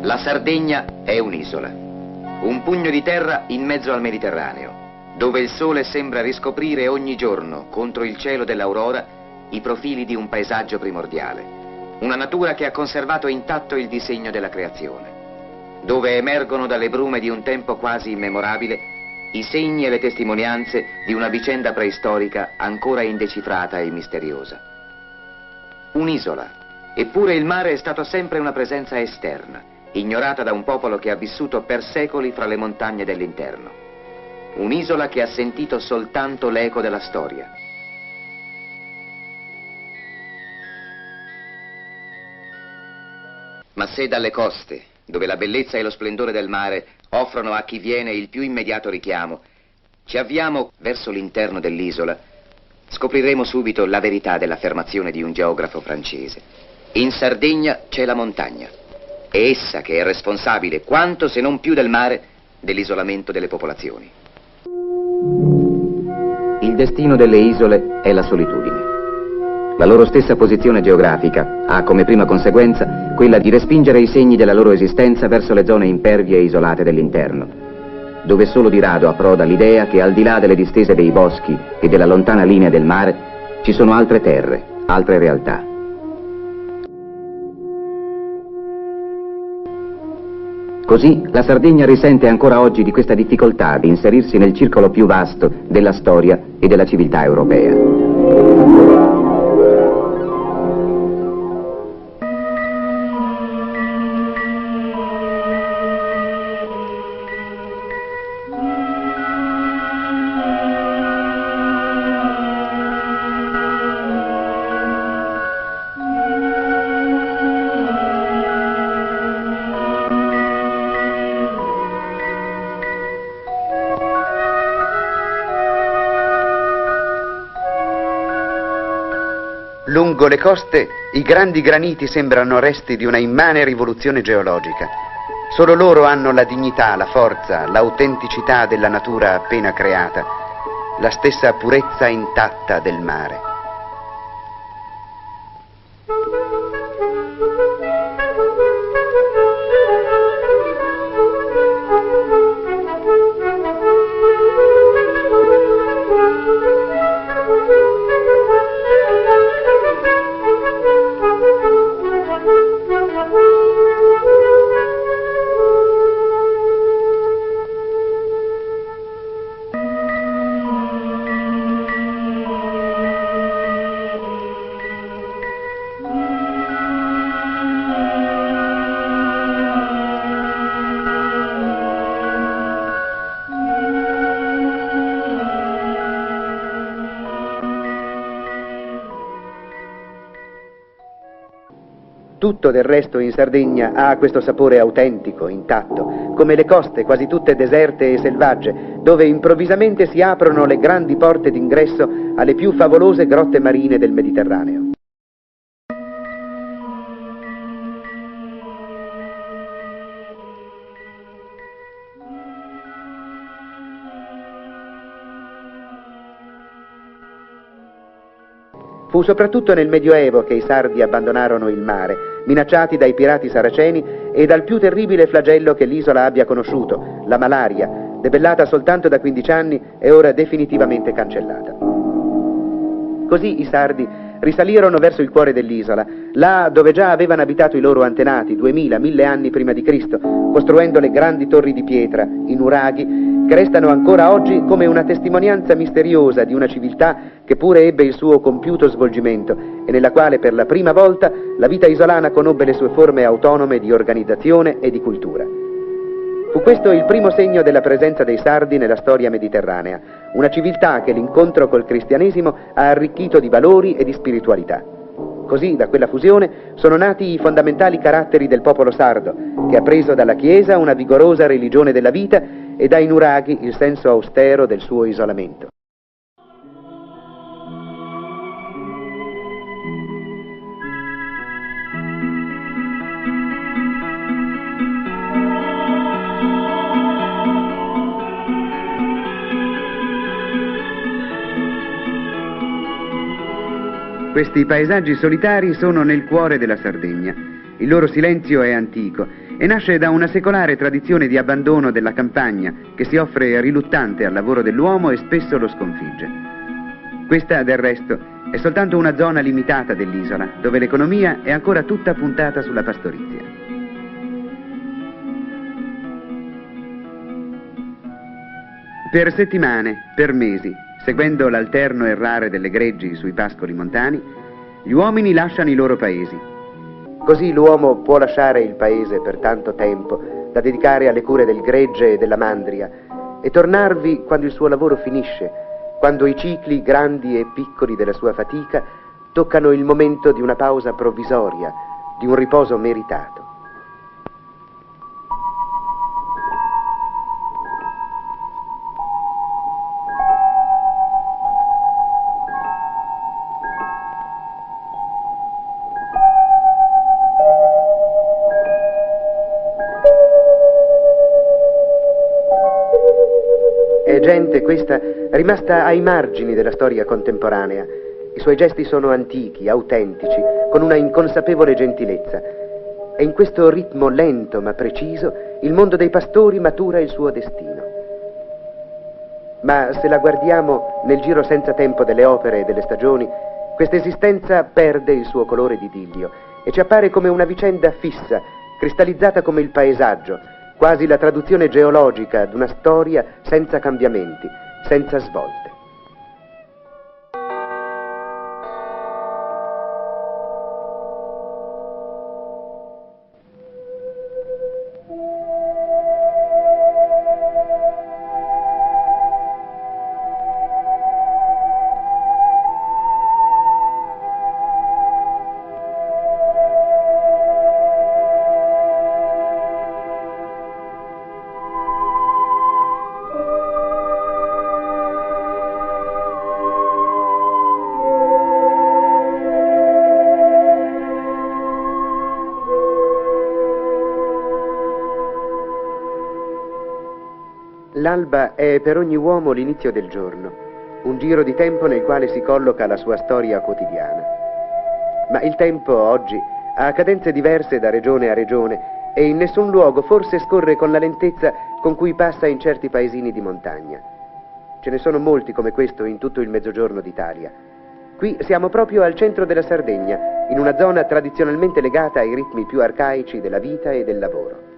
La Sardegna è un'isola, un pugno di terra in mezzo al Mediterraneo, dove il sole sembra riscoprire ogni giorno, contro il cielo dell'aurora, i profili di un paesaggio primordiale, una natura che ha conservato intatto il disegno della creazione, dove emergono dalle brume di un tempo quasi immemorabile i segni e le testimonianze di una vicenda preistorica ancora indecifrata e misteriosa. Un'isola, eppure il mare è stato sempre una presenza esterna, ignorata da un popolo che ha vissuto per secoli fra le montagne dell'interno. Un'isola che ha sentito soltanto l'eco della storia. Ma se dalle coste, dove la bellezza e lo splendore del mare offrono a chi viene il più immediato richiamo, ci avviamo verso l'interno dell'isola, scopriremo subito la verità dell'affermazione di un geografo francese. In Sardegna c'è la montagna. È essa che è responsabile, quanto se non più del mare, dell'isolamento delle popolazioni. Il destino delle isole è la solitudine. La loro stessa posizione geografica ha come prima conseguenza quella di respingere i segni della loro esistenza verso le zone impervie e isolate dell'interno, dove solo di rado approda l'idea che al di là delle distese dei boschi e della lontana linea del mare ci sono altre terre, altre realtà. Così la Sardegna risente ancora oggi di questa difficoltà di inserirsi nel circolo più vasto della storia e della civiltà europea. Lungo le coste i grandi graniti sembrano resti di una immane rivoluzione geologica. Solo loro hanno la dignità, la forza, l'autenticità della natura appena creata, la stessa purezza intatta del mare. Tutto del resto in Sardegna ha questo sapore autentico, intatto, come le coste quasi tutte deserte e selvagge, dove improvvisamente si aprono le grandi porte d'ingresso alle più favolose grotte marine del Mediterraneo. Fu soprattutto nel Medioevo che i sardi abbandonarono il mare, minacciati dai pirati saraceni e dal più terribile flagello che l'isola abbia conosciuto, la malaria, debellata soltanto da 15 anni e ora definitivamente cancellata. Così i sardi risalirono verso il cuore dell'isola, là dove già avevano abitato i loro antenati 2000-1000 anni prima di Cristo, costruendo le grandi torri di pietra, i nuraghi, che restano ancora oggi come una testimonianza misteriosa di una civiltà che pure ebbe il suo compiuto svolgimento e nella quale per la prima volta la vita isolana conobbe le sue forme autonome di organizzazione e di cultura. Fu questo il primo segno della presenza dei sardi nella storia mediterranea, una civiltà che l'incontro col cristianesimo ha arricchito di valori e di spiritualità. Così, da quella fusione, sono nati i fondamentali caratteri del popolo sardo, che ha preso dalla Chiesa una vigorosa religione della vita e dai nuraghi il senso austero del suo isolamento. Questi paesaggi solitari sono nel cuore della Sardegna Il loro silenzio è antico e nasce da una secolare tradizione di abbandono della campagna che si offre riluttante al lavoro dell'uomo e spesso lo sconfigge. Questa, del resto, è soltanto una zona limitata dell'isola, dove l'economia è ancora tutta puntata sulla pastorizia. Per settimane, per mesi, seguendo l'alterno errare delle greggi sui pascoli montani, gli uomini lasciano i loro paesi. Così l'uomo può lasciare il paese per tanto tempo da dedicare alle cure del gregge e della mandria e tornarvi quando il suo lavoro finisce, quando i cicli grandi e piccoli della sua fatica toccano il momento di una pausa provvisoria, di un riposo meritato. È gente questa rimasta ai margini della storia contemporanea. I suoi gesti sono antichi, autentici, con una inconsapevole gentilezza. E in questo ritmo lento ma preciso il mondo dei pastori matura il suo destino. Ma se la guardiamo nel giro senza tempo delle opere e delle stagioni, questa esistenza perde il suo colore di idillio e ci appare come una vicenda fissa, cristallizzata come il paesaggio, quasi la traduzione geologica d'una storia senza cambiamenti, senza svolte. L'alba è per ogni uomo l'inizio del giorno, un giro di tempo nel quale si colloca la sua storia quotidiana. Ma il tempo oggi ha cadenze diverse da regione a regione e in nessun luogo forse scorre con la lentezza con cui passa in certi paesini di montagna. Ce ne sono molti come questo in tutto il mezzogiorno d'Italia. Qui siamo proprio al centro della Sardegna, in una zona tradizionalmente legata ai ritmi più arcaici della vita e del lavoro.